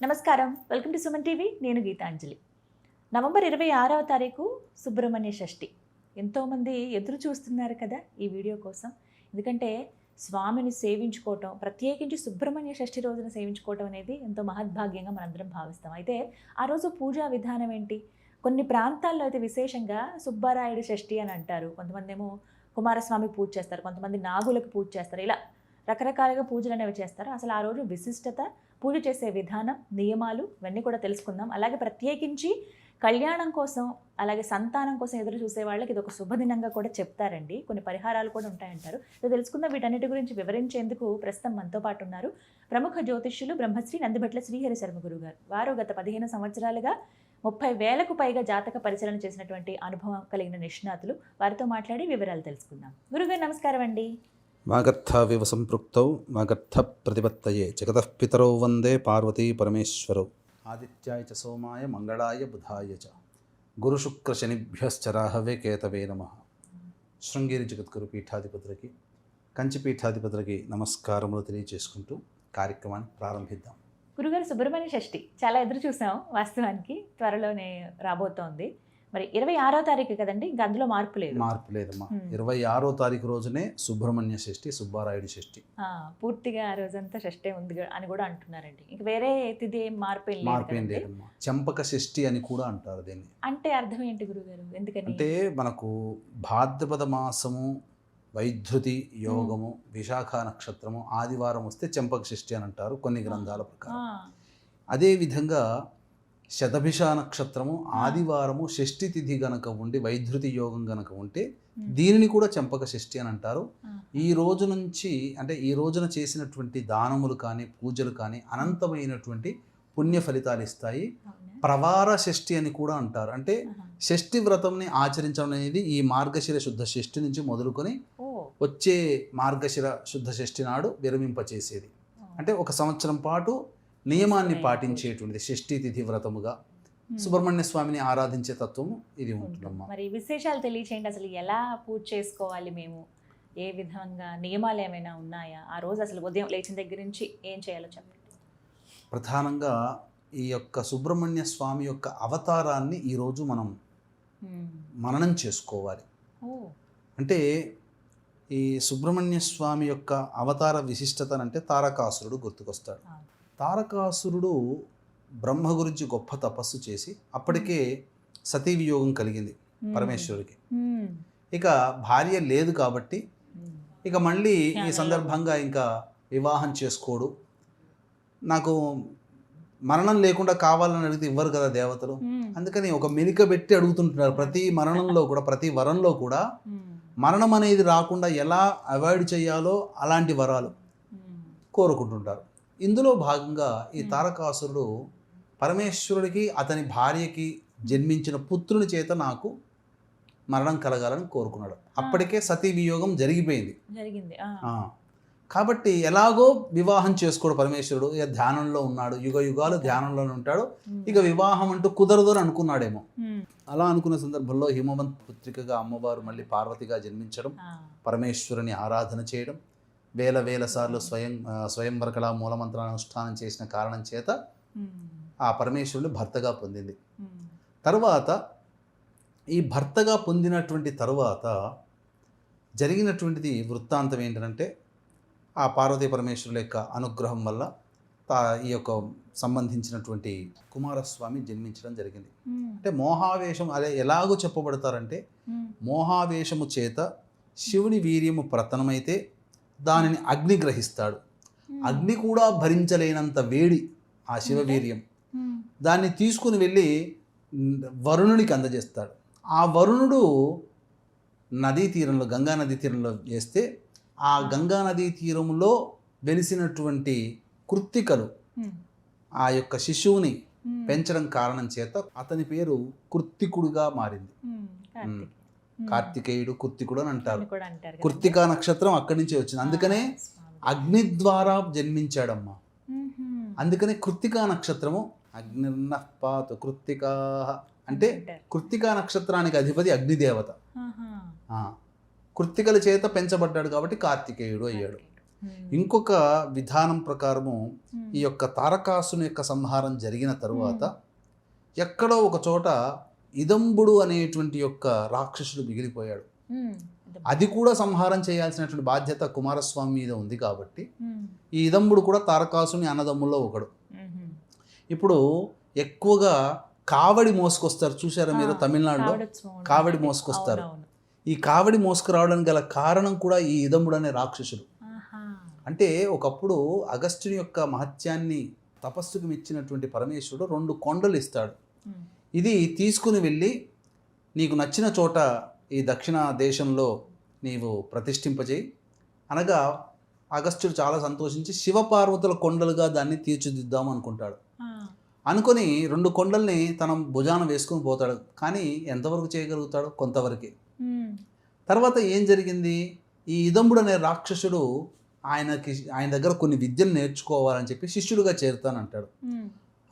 నమస్కారం, welcome to Suman TV. నేను Gitanjali. November 26వ తారీఖు సుబ్రహ్మణ్య షష్ఠి. ఎంతోమంది ఎదురు చూస్తున్నారు కదా ఈ వీడియో కోసం. ఎందుకంటే స్వామిని సేవించుకోవటం, ప్రత్యేకించి సుబ్రహ్మణ్య షష్ఠి రోజున సేవించుకోవటం అనేది ఎంతో మహద్భాగ్యంగా మనందరం భావిస్తాం. అయితే ఆ రోజు పూజా విధానం ఏంటి? కొన్ని ప్రాంతాల్లో అయితే విశేషంగా సుబ్బారాయుడు షష్ఠి అని అంటారు. కొంతమంది ఏమో కుమారస్వామి పూజ చేస్తారు, కొంతమంది నాగులకు పూజ చేస్తారు. ఇలా రకరకాలుగా పూజలు అనేవి చేస్తారు. అసలు ఆ రోజు విశిష్టత, పూజ చేసే విధానం, నియమాలు ఇవన్నీ కూడా తెలుసుకుందాం. అలాగే ప్రత్యేకించి కళ్యాణం కోసం, అలాగే సంతానం కోసం ఎదురు చూసే వాళ్ళకి ఇది ఒక శుభదినంగా కూడా చెప్తారండి. కొన్ని పరిహారాలు కూడా ఉంటాయంటారు. ఇది తెలుసుకుందాం. వీటన్నిటి గురించి వివరించేందుకు ప్రస్తుతం మనతో పాటు ఉన్నారు ప్రముఖ జ్యోతిష్యులు బ్రహ్మశ్రీ నందిభట్ల శ్రీహరి శర్మ గురువు గారు. వారు గత 15 సంవత్సరాలుగా 30,000కు పైగా జాతక పరిశీలన చేసినటువంటి అనుభవం కలిగిన నిష్ణాతులు. వారితో మాట్లాడి వివరాలు తెలుసుకుందాం. గురుగారు నమస్కారం అండి. వాగర్థావివ సంపృక్తౌ వాగర్థ ప్రతిపత్తయే జగతః పితరౌ వందే పార్వతీ పరమేశ్వరౌ. ఆదిత్యాయ చ సోమాయ మంగళాయ బుధాయ చ గురుశుక్రశనిభ్యశ్చ రాహవే కేతవే నమః. శృంగేరి జగద్గురు పీఠాధిపతులకి, కంచి పీఠాధిపతులకి నమస్కారములు తెలియజేసుకుంటూ కార్యక్రమాన్ని ప్రారంభిద్దాం. గురుగారు, సుబ్రహ్మణ్య షష్ఠి చాలా ఎదురు చూసాం. వాస్తవానికి త్వరలోనే రాబోతోంది. మరి 26వ తారీఖు కదండి, ఇంకా అందులో మార్పు లేదమ్మా. 26వ తారీఖు రోజునే సుబ్రహ్మణ్య షష్ఠి, సుబ్బారాయుడు షష్ఠి. పూర్తిగా ఆ రోజంతా షష్ఠే ఉంది అని కూడా అంటున్నారండి. ఇంక వేరే తిథి ఏం మార్పు ఏం లేదమ్మా. చంపక షష్ఠి అని కూడా అంటారు దీన్ని. అంటే అర్థం ఏంటి గురుగారు? ఎందుకని అంటే మనకు భాద్రపద మాసము, వైధృతి యోగము, విశాఖ నక్షత్రము ఆదివారం వస్తే చంపక షష్ఠి అని అంటారు కొన్ని గ్రంథాల ప్రకారం. అదేవిధంగా శతభిష నక్షత్రము ఆదివారము షష్ఠి తిథి గనక ఉండి వైధృతి యోగం గనక ఉంటే దీనిని కూడా చంపక షష్ఠి అని అంటారు. ఈ రోజు నుంచి, అంటే ఈ రోజున చేసినటువంటి దానములు కానీ పూజలు కానీ అనంతమైనటువంటి పుణ్య ఫలితాలు ఇస్తాయి. ప్రవార షష్ఠి అని కూడా అంటారు. అంటే షష్ఠి వ్రతంని ఆచరించడం అనేది ఈ మార్గశిర శుద్ధ షష్ఠి నుంచి మొదలుకొని వచ్చే మార్గశిర శుద్ధ షష్ఠి నాడు విరమింపచేసేది. అంటే ఒక సంవత్సరం పాటు నియమాన్ని పాటించేటువంటిది షష్ఠీ తిథి వ్రతముగా సుబ్రహ్మణ్య స్వామిని ఆరాధించే తత్వము ఇది ఉంటుందమ్మా. మరి విశేషాలు తెలియచేయండి. అసలు ఎలా పూజ చేసుకోవాలి, మేము ఏ విధంగా నియమాలు ఏమైనా ఉన్నాయా? ఆ రోజు అసలు ఉదయం లేచిన దగ్గర నుంచి ఏం చేయాలో చెప్పండి. ప్రధానంగా ఈ యొక్క సుబ్రహ్మణ్య స్వామి యొక్క అవతారాన్ని ఈరోజు మనం మననం చేసుకోవాలి. అంటే ఈ సుబ్రహ్మణ్య స్వామి యొక్క అవతార విశిష్టతనంటే తారకాసురుడు గుర్తుకొస్తాడు. తారకాసురుడు బ్రహ్మ గురించి గొప్ప తపస్సు చేసి అప్పటికే సతీ వియోగం కలిగింది పరమేశ్వరుడికి. ఇక భార్య లేదు కాబట్టి ఇక మళ్ళీ ఈ సందర్భంగా ఇంకా వివాహం చేసుకోడు. నాకు మరణం లేకుండా కావాలని అడిగితే ఇవ్వరు కదా దేవతలు. అందుకని ఒక మెలిక పెట్టి అడుగుతుంటున్నారు. ప్రతి మరణంలో కూడా, ప్రతి వరంలో కూడా మరణం అనేది రాకుండా ఎలా అవాయిడ్ చేయాలో అలాంటి వరాలు కోరుకుంటుంటారు. ఇందులో భాగంగా ఈ తారకాసురుడు పరమేశ్వరుడికి, అతని భార్యకి జన్మించిన పుత్రుని చేత నాకు మరణం కలగాలని కోరుకున్నాడు. అప్పటికే సతీ వియోగం జరిగింది. కాబట్టి ఎలాగో వివాహం చేసుకోడు పరమేశ్వరుడు. ఇక ధ్యానంలో ఉన్నాడు, యుగ యుగాలు ధ్యానంలోనే ఉంటాడు. ఇక వివాహం అంటూ కుదరదు అని అనుకున్నాడేమో. అలా అనుకున్న సందర్భంలో హిమవంత్ పుత్రికగా అమ్మవారు మళ్ళీ పార్వతిగా జన్మించడం, పరమేశ్వరుని ఆరాధన చేయడం, వేల సార్లు స్వయంవర కళా మూలమంత్రానుష్ఠానం చేసిన కారణం చేత ఆ పరమేశ్వరుని భర్తగా పొందింది. తరువాత ఈ భర్తగా పొందినటువంటి తరువాత జరిగినటువంటిది వృత్తాంతం ఏంటంటే, ఆ పార్వతీ పరమేశ్వరుల యొక్క అనుగ్రహం వల్ల ఈ యొక్క సంబంధించినటువంటి కుమారస్వామి జన్మించడం జరిగింది. అంటే మోహావేశం, అదే ఎలాగో చెప్పబడతారంటే, మోహావేశము చేత శివుని వీర్యము ప్రతనమైతే దానిని అగ్ని గ్రహిస్తాడు. అగ్ని కూడా భరించలేనంత వేడి ఆ శివవీర్యం. దాన్ని తీసుకుని వెళ్ళి వరుణునికి అందజేస్తాడు. ఆ వరుణుడు నదీ తీరంలో, గంగా నదీ తీరంలో వేస్తే ఆ గంగా నదీ తీరంలో వెలిసినటువంటి కృత్తికలు ఆ యొక్క శిశువుని పెంచడం కారణం చేత అతని పేరు కృత్తికుడుగా మారింది. కార్తికేయుడు, కృత్తికుడు అని అంటారు. కృత్తికా నక్షత్రం అక్కడి నుంచే వచ్చింది. అందుకనే అగ్ని ద్వారా జన్మించాడమ్మా. అందుకనే కృత్తికా నక్షత్రము అగ్నిర్నఃపాతు కృత్తికా అంటే కృత్తికా నక్షత్రానికి అధిపతి అగ్నిదేవత. కృత్తికల చేత పెంచబడ్డాడు కాబట్టి కార్తికేయుడు అయ్యాడు. ఇంకొక విధానం ప్రకారము ఈ యొక్క తారకాసుని యొక్క సంహారం జరిగిన తరువాత ఎక్కడో ఒక చోట ఇదంబుడు అనేటువంటి యొక్క రాక్షసుడు మిగిలిపోయాడు. అది కూడా సంహారం చేయాల్సినటువంటి బాధ్యత కుమారస్వామి మీద ఉంది కాబట్టి ఈ ఇదంబుడు కూడా తారకాసుని అన్నదమ్ముల్లో ఒకడు. ఇప్పుడు ఎక్కువగా కావడి మోసుకొస్తారు, చూసారా మీరు? తమిళనాడులో కావడి మోసుకొస్తారు. ఈ కావడి మోసుకురావడానికి గల కారణం కూడా ఈ ఇదంబుడు అనే రాక్షసుడు. అంటే ఒకప్పుడు అగస్త్యుని యొక్క మహత్యాన్ని తపస్సుకు మెచ్చినటువంటి పరమేశ్వరుడు 2 కొండలు ఇస్తాడు. ఇది తీసుకుని వెళ్ళి నీకు నచ్చిన చోట ఈ దక్షిణ దేశంలో నీవు ప్రతిష్ఠింపజేయి అనగా అగస్త్యుడు చాలా సంతోషించి శివపార్వతుల కొండలుగా దాన్ని తీర్చిదిద్దాం అనుకుంటాడు. అనుకొని 2 కొండల్ని తన భుజాన వేసుకుని పోతాడు. కానీ ఎంతవరకు చేయగలుగుతాడు? కొంతవరకే. తర్వాత ఏం జరిగింది? ఈ ఇదంబుడు అనే రాక్షసుడు ఆయన దగ్గర కొన్ని విద్యలు నేర్చుకోవాలని చెప్పి శిష్యుడిగా చేరుతానంటాడు.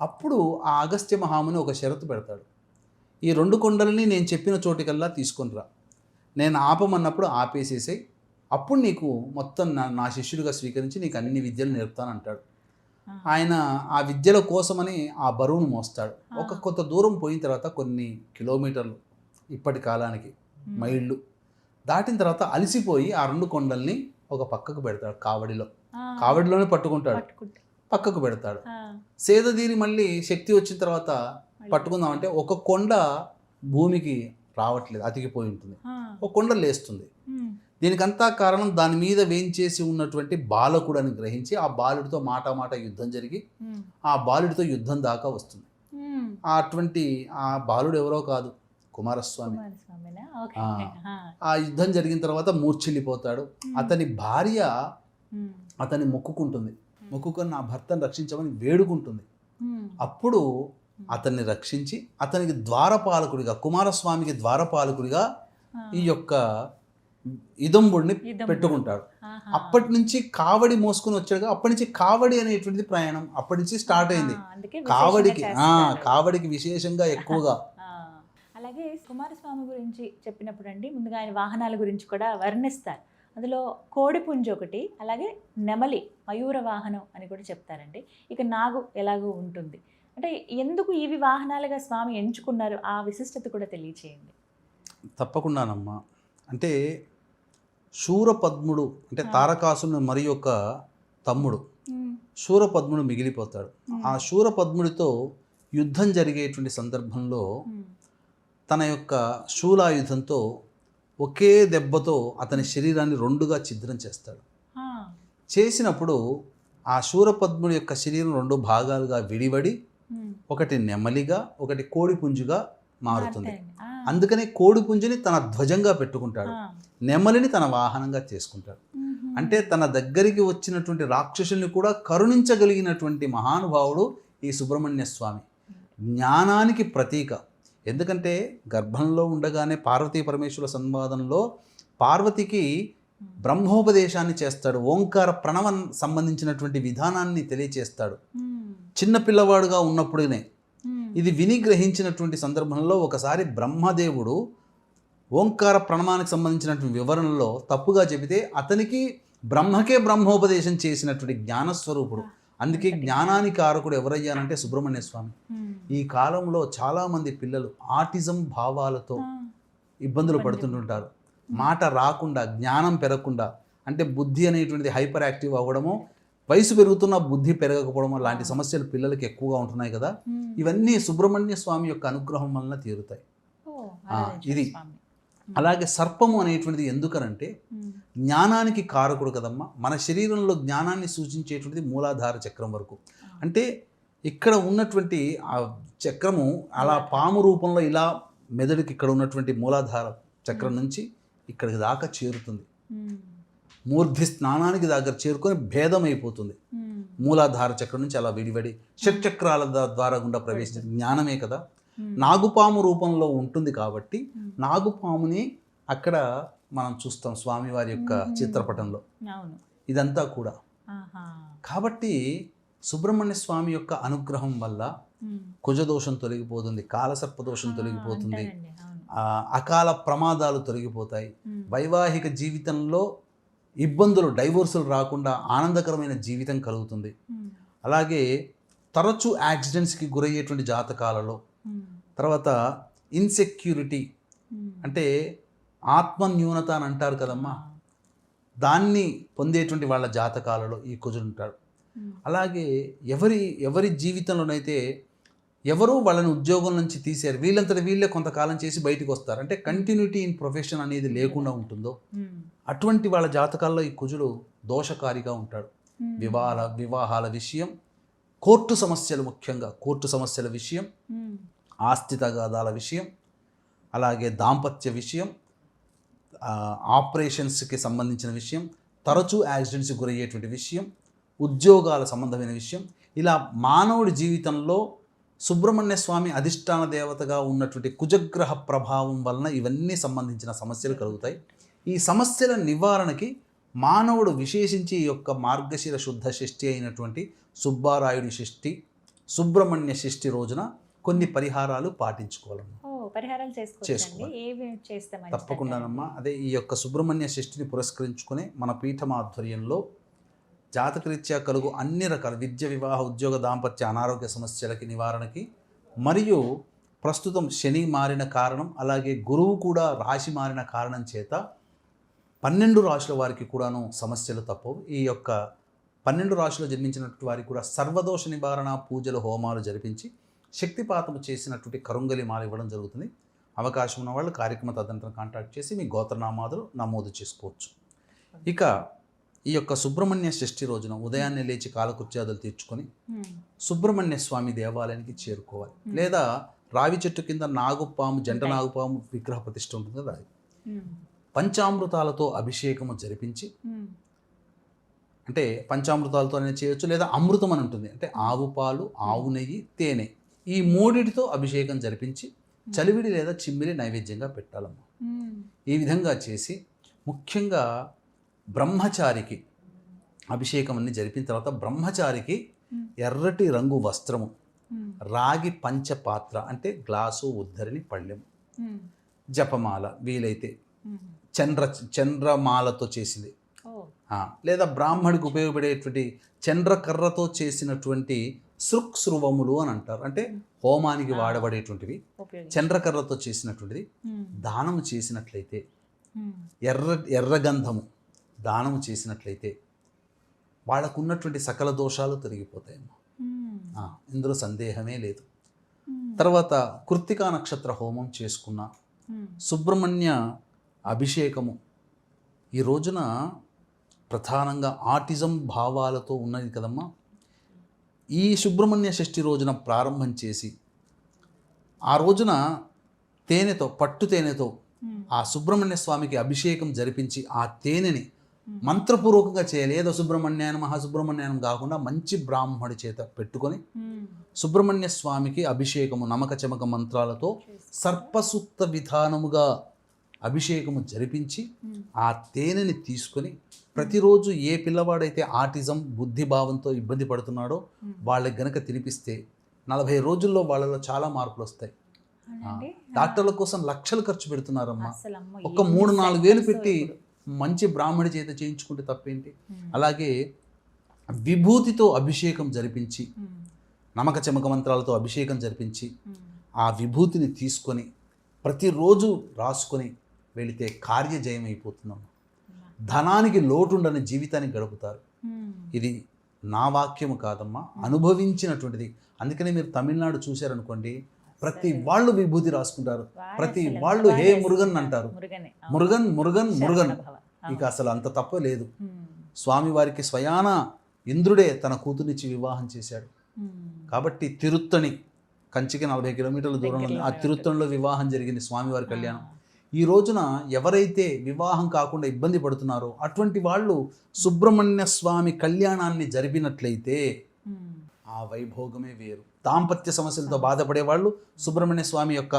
అప్పుడు ఆ అగస్త్య మహాముని ఒక షరతు పెడతాడు. ఈ 2 కొండలని నేను చెప్పిన చోటికల్లా తీసుకొని రా, నేను ఆపమన్నప్పుడు ఆపేసేసాయి, అప్పుడు నీకు మొత్తం నా శిష్యుడిగా స్వీకరించి నీకు అన్ని విద్యలు నేర్పుతానంటాడు. ఆయన ఆ విద్యల కోసమని ఆ బరువును మోస్తాడు. ఒక కొంత దూరం పోయిన తర్వాత కొన్ని కిలోమీటర్లు, ఇప్పటి కాలానికి మైళ్ళు దాటిన తర్వాత అలసిపోయి ఆ 2 కొండల్ని ఒక పక్కకు పెడతాడు. కావడిలోనే పట్టుకుంటాడు, పక్కకు పెడతాడు. సేదదీరి మళ్ళీ శక్తి వచ్చిన తర్వాత పట్టుకుందామంటే ఒక కొండ భూమికి రావట్లేదు, అతికిపోయి ఉంటుంది. ఒక కొండ లేస్తుంది. దీనికంతా కారణం దాని మీద వేంచేసి ఉన్నటువంటి బాలకుడు అని గ్రహించి ఆ బాలుడితో మాట యుద్ధం జరిగి ఆ బాలుడితో యుద్ధం దాకా వస్తుంది. అటువంటి ఆ బాలుడు ఎవరో కాదు, కుమారస్వామి. ఆ యుద్ధం జరిగిన తర్వాత మూర్ఛిల్లిపోతాడు. అతని భార్య అతన్ని మొక్కుకుంటుంది. మొక్కుకొని నా భర్తను రక్షించమని వేడుకుంటుంది. అప్పుడు అతన్ని రక్షించి అతనికి ద్వారపాలకుడిగా, కుమారస్వామికి ద్వారపాలకుడిగా ఈ యొక్క ఇదంబుడిని పెట్టుకుంటాడు. అప్పటి నుంచి కావడి మోసుకుని వచ్చాడుగా, అప్పటి నుంచి కావడి అనేటువంటిది ప్రయాణం అప్పటి నుంచి స్టార్ట్ అయింది. కావడికి విశేషంగా ఎక్కువగా. అలాగే కుమారస్వామి గురించి చెప్పినప్పుడు అండి, ముందుగా ఆయన వాహనాల గురించి కూడా వర్ణిస్తారు. అందులో కోడిపుంజు ఒకటి, అలాగే నెమలి, మయూర వాహనం అని కూడా చెప్తారండి. ఇక నాగు ఎలాగో ఉంటుంది. అంటే ఎందుకు ఇవి వాహనాలుగా స్వామి ఎంచుకున్నారు, ఆ విశిష్టత కూడా తెలియచేయండి. తప్పకుండానమ్మా. అంటే శూరపద్ముడు అంటే తారకాసుని మరి యొక్క తమ్ముడు శూరపద్ముడు మిగిలిపోతాడు. ఆ శూరపద్ముడితో యుద్ధం జరిగేటువంటి సందర్భంలో తన యొక్క శూలాయుధంతో ఒకే దెబ్బతో అతని శరీరాన్ని 2గా ఛిద్రం చేస్తాడు. చేసినప్పుడు ఆ శూరపద్ముడి యొక్క శరీరం 2 భాగాలుగా విడివడి ఒకటి నెమలిగా ఒకటి కోడిపుంజుగా మారుతుంది. అందుకనే కోడిపుంజుని తన ధ్వజంగా పెట్టుకుంటాడు, నెమలిని తన వాహనంగా చేసుకుంటాడు. అంటే తన దగ్గరికి వచ్చినటువంటి రాక్షసుల్ని కూడా కరుణించగలిగినటువంటి మహానుభావుడు ఈ సుబ్రహ్మణ్య స్వామి. జ్ఞానానికి ప్రతీక. ఎందుకంటే గర్భంలో ఉండగానే పార్వతీ పరమేశ్వరుల సంవాదంలో పార్వతికి బ్రహ్మోపదేశాన్ని చేస్తాడు. ఓంకార ప్రణవం సంబంధించినటువంటి విధానాన్ని తెలియచేస్తాడు. చిన్న పిల్లవాడుగా ఉన్నప్పుడునే ఇది విని గ్రహించినటువంటి సందర్భంలో ఒకసారి బ్రహ్మదేవుడు ఓంకార ప్రణవానికి సంబంధించినటువంటి వివరణలో తప్పుగా చెబితే అతనికి బ్రహ్మకే బ్రహ్మోపదేశం చేసినటువంటి జ్ఞానస్వరూపుడు. అందుకే జ్ఞానానికి కారకుడు ఎవరయ్యానంటే సుబ్రహ్మణ్య స్వామి. ఈ కాలంలో చాలామంది పిల్లలు ఆటిజం భావాలతో ఇబ్బందులు పడుతుంటుంటారు. మాట రాకుండా, జ్ఞానం పెరగకుండా, అంటే బుద్ధి అనేటువంటిది హైపర్ యాక్టివ్ అవ్వడము, వయసు పెరుగుతున్న బుద్ధి పెరగకపోవడం లాంటి సమస్యలు పిల్లలకి ఎక్కువగా ఉంటున్నాయి కదా. ఇవన్నీ సుబ్రహ్మణ్య స్వామి యొక్క అనుగ్రహం వలన తీరుతాయి. ఇది అలాగే సర్పము అనేటువంటిది ఎందుకనంటే జ్ఞానానికి కారకుడు కదమ్మా. మన శరీరంలో జ్ఞానాన్ని సూచించేటువంటిది మూలాధార చక్రం వరకు. అంటే ఇక్కడ ఉన్నటువంటి ఆ చక్రము అలా పాము రూపంలో ఇలా మెదడుకి ఇక్కడ ఉన్నటువంటి మూలాధార చక్రం నుంచి ఇక్కడికి దాకా చేరుతుంది. మూర్ధి స్నానానికి దగ్గర చేరుకొని భేదం అయిపోతుంది. మూలాధార చక్రం నుంచి అలా విడివడి షట్చక్రాల ద్వారా గుండా ప్రవేశించే జ్ఞానమే కదా. నాగుపాము రూపంలో ఉంటుంది కాబట్టి నాగుపాముని అక్కడ మనం చూస్తాం స్వామివారి యొక్క చిత్రపటంలో. ఇదంతా కూడా కాబట్టి సుబ్రహ్మణ్య స్వామి యొక్క అనుగ్రహం వల్ల కుజదోషం తొలగిపోతుంది, కాలసర్పదోషం తొలగిపోతుంది, అకాల ప్రమాదాలు తొలగిపోతాయి. వైవాహిక జీవితంలో ఇబ్బందులు డైవోర్సులు రాకుండా ఆనందకరమైన జీవితం కలుగుతుంది. అలాగే తరచూ యాక్సిడెంట్స్కి గురయ్యేటువంటి జాతకాలలో, తర్వాత ఇన్సెక్యూరిటీ అంటే ఆత్మన్యూనత అని అంటారు కదమ్మా, దాన్ని పొందేటువంటి వాళ్ళ జాతకాలలో ఈ కుజుడు ఉంటాడు. అలాగే ఎవరి జీవితంలోనైతే ఎవరో వాళ్ళని ఉద్యోగం నుంచి తీశారు, వీళ్ళంతట వీళ్ళే కొంతకాలం చేసి బయటకు వస్తారు, అంటే కంటిన్యూటీ ఇన్ ప్రొఫెషన్ అనేది లేకుండా ఉంటుందో అటువంటి వాళ్ళ జాతకాల్లో ఈ కుజుడు దోషకారిగా ఉంటాడు. వివాహాల విషయం, కోర్టు సమస్యలు, ముఖ్యంగా కోర్టు సమస్యల విషయం, ఆస్తి తగాదాల విషయం, అలాగే దాంపత్య విషయం, ఆపరేషన్స్కి సంబంధించిన విషయం, తరచూ యాక్సిడెంట్స్కి గురయ్యేటువంటి విషయం, ఉద్యోగాల సంబంధమైన విషయం, ఇలా మానవుడి జీవితంలో సుబ్రహ్మణ్య స్వామి అధిష్టాన దేవతగా ఉన్నటువంటి కుజగ్రహ ప్రభావం వలన ఇవన్నీ సంబంధించిన సమస్యలు కలుగుతాయి. ఈ సమస్యల నివారణకి మానవుడు విశేషించి ఈ యొక్క మార్గశిర శుద్ధ షష్ఠి అయినటువంటి సుబ్బారాయుడి షష్ఠి, సుబ్రహ్మణ్య షష్ఠి రోజున కొన్ని పరిహారాలు పాటించుకోవాలమ్మా. పరిహారాలు చేసుకోవాలి తప్పకుండానమ్మా. అదే ఈ యొక్క సుబ్రహ్మణ్య షష్ఠిని పురస్కరించుకునే మన పీఠం ఆధ్వర్యంలో జాతకరీత్యా కలుగు అన్ని రకాల విద్య, వివాహ, ఉద్యోగ, దాంపత్య, అనారోగ్య సమస్యలకి నివారణకి, మరియు ప్రస్తుతం శని మారిన కారణం, అలాగే గురువు కూడా రాశి మారిన కారణం చేత 12 రాశుల వారికి కూడాను సమస్యలు తప్పవు. ఈ యొక్క 12 రాశులు జన్మించినటువంటి వారికి కూడా సర్వదోష నివారణ పూజలు, హోమాలు జరిపించి శక్తిపాతము చేసినటువంటి కరుంగలి మాల ఇవ్వడం జరుగుతుంది. అవకాశం ఉన్న వాళ్ళు కార్యక్రమ తదనంతరం కాంటాక్ట్ చేసి మీ గోత్రనామాదులు నమోదు చేసుకోవచ్చు. ఇక ఈ యొక్క సుబ్రహ్మణ్య షష్ఠి రోజున ఉదయాన్నే లేచి కాలకృత్యాదులు తీర్చుకొని సుబ్రహ్మణ్య స్వామి దేవాలయానికి చేరుకోవాలి. లేదా రావి చెట్టు కింద నాగుపాము, జంట నాగుపాము విగ్రహ ప్రతిష్ఠ ఉంటుంది కదా, పంచామృతాలతో అభిషేకము జరిపించి, అంటే పంచామృతాలతోనే చేయొచ్చు, లేదా అమృతం అని ఉంటుంది, అంటే ఆవు పాలు, ఆవు నెయ్యి, తేనె, ఈ మూడిటితో అభిషేకం జరిపించి చలివిడి లేదా చిమ్మిలి నైవేద్యంగా పెట్టాలమ్మా. ఈ విధంగా చేసి ముఖ్యంగా బ్రహ్మచారికి అభిషేకం అన్ని జరిపిన తర్వాత బ్రహ్మచారికి ఎర్రటి రంగు వస్త్రము, రాగి పంచపాత్ర అంటే గ్లాసు, ఉద్ధరిని, పళ్ళెము, జపమాల, వీలైతే చంద్రమాలతో చేసింది, లేదా బ్రాహ్మడికి ఉపయోగపడేటువంటి చంద్రకర్రతో చేసినటువంటి సృక్స్రువములు అని అంటారు, అంటే హోమానికి వాడబడేటువంటివి, చంద్రకర్రతో చేసినటువంటిది దానము చేసినట్లయితే, ఎర్రగంధము దానము చేసినట్లయితే వాళ్ళకు ఉన్నటువంటి సకల దోషాలు తొలగిపోతాయమ్మా. ఇందులో సందేహమే లేదు. తర్వాత కృత్తికా నక్షత్ర హోమం చేసుకున్న, సుబ్రహ్మణ్య అభిషేకము ఈ రోజున ప్రధానంగా ఆటిజం భావాలతో ఉన్నది కదమ్మా. ఈ సుబ్రహ్మణ్య షష్ఠి రోజున ప్రారంభం చేసి ఆ రోజున తేనెతో, పట్టు తేనెతో ఆ సుబ్రహ్మణ్య స్వామికి అభిషేకం జరిపించి ఆ తేనెని మంత్రపూర్వకంగా చేయాలి. ఏదో సుబ్రహ్మణ్యానం, మహాసుబ్రహ్మణ్యానం కాకుండా మంచి బ్రాహ్మడి చేత పెట్టుకొని సుబ్రహ్మణ్య స్వామికి అభిషేకము నమక చమక మంత్రాలతో సర్పసూక్త విధానముగా అభిషేకము జరిపించి ఆ తేనెని తీసుకొని ప్రతిరోజు ఏ పిల్లవాడైతే ఆటిజం బుద్ధిభావంతో ఇబ్బంది పడుతున్నాడో వాళ్ళకి గనక తినిపిస్తే 40 రోజుల్లో వాళ్ళలో చాలా మార్పులు వస్తాయి. డాక్టర్ల కోసం లక్షలు ఖర్చు పెడుతున్నారమ్మా. ఒక 3-4 వేలు పెట్టి మంచి బ్రాహ్మడి చేత చేయించుకుంటే తప్పేంటి. అలాగే విభూతితో అభిషేకం జరిపించి, నమక చమక మంత్రాలతో అభిషేకం జరిపించి ఆ విభూతిని తీసుకొని ప్రతిరోజు రాసుకొని వెళితే కార్యజయం అయిపోతుందమ్మా. ధనానికి లోటుండని జీవితాన్ని గడుపుతారు. ఇది నా వాక్యము కాదమ్మా, అనుభవించినటువంటిది. అందుకనే మీరు తమిళనాడు చూశారనుకోండి, ప్రతి వాళ్ళు విభూతి రాసుకుంటారు, ప్రతి వాళ్ళు హే మురుగన్ అంటారు, మురుగన్ మురుగన్ మురుగన్. ఇక అసలు అంత తప్ప లేదు. స్వామివారికి స్వయాన ఇంద్రుడే తన కూతురినిచ్చి వివాహం చేశాడు. కాబట్టి తిరుత్తణి, కంచికి 40 కిలోమీటర్ల దూరంలో ఆ తిరుత్తణిలో వివాహం జరిగింది స్వామివారి కళ్యాణం. ఈ రోజున ఎవరైతే వివాహం కాకుండా ఇబ్బంది పడుతున్నారో అటువంటి వాళ్ళు సుబ్రహ్మణ్య స్వామి కళ్యాణాన్ని జరిపినట్లయితే ఆ వైభోగమే వేరు. దాంపత్య సమస్యలతో బాధపడే వాళ్ళు సుబ్రహ్మణ్య స్వామి యొక్క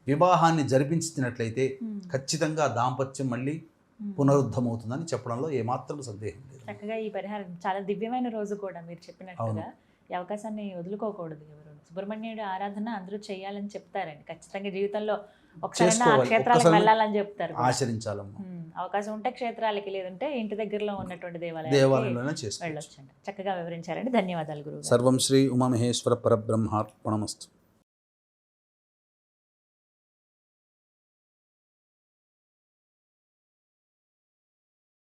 వివాహాన్ని జరిపించినట్లయితే ఖచ్చితంగా దాంపత్యం మళ్ళీ పునరుద్ధమవుతుందని చెప్పడంలో ఏమాత్రం సందేహం లేదు. చక్కగా ఈ పరిహారం చాలా దివ్యమైన రోజు కూడా మీరు చెప్పినట్టుగా ఈ అవకాశాన్ని వదులుకోకూడదు. ఎవరు సుబ్రహ్మణ్యుడి ఆరాధన అందరూ చేయాలని చెప్తారండి. ఖచ్చితంగా జీవితంలో ఒకసారి ఆ చేసుకోవాలి. క్షేత్రాలకు ఒక్కసారి వెళ్ళాలని చెప్తారు కూడా. ఆచరించాలమ్మా. అవకాశం ఉంటే క్షేత్రాలకి, లేదంటే ఇంటి దగ్గరలో ఉన్నటువంటి దేవాలయాలకి దేవాలయంలోనే చేసుకోవచ్చు. వెళ్ళొచ్చండి. చక్కగా వివరించారండి. ధన్యవాదాలు గురువు గారు. సర్వం శ్రీ ఉమామహేశ్వర పరబ్రహ్మార్పణమస్తు.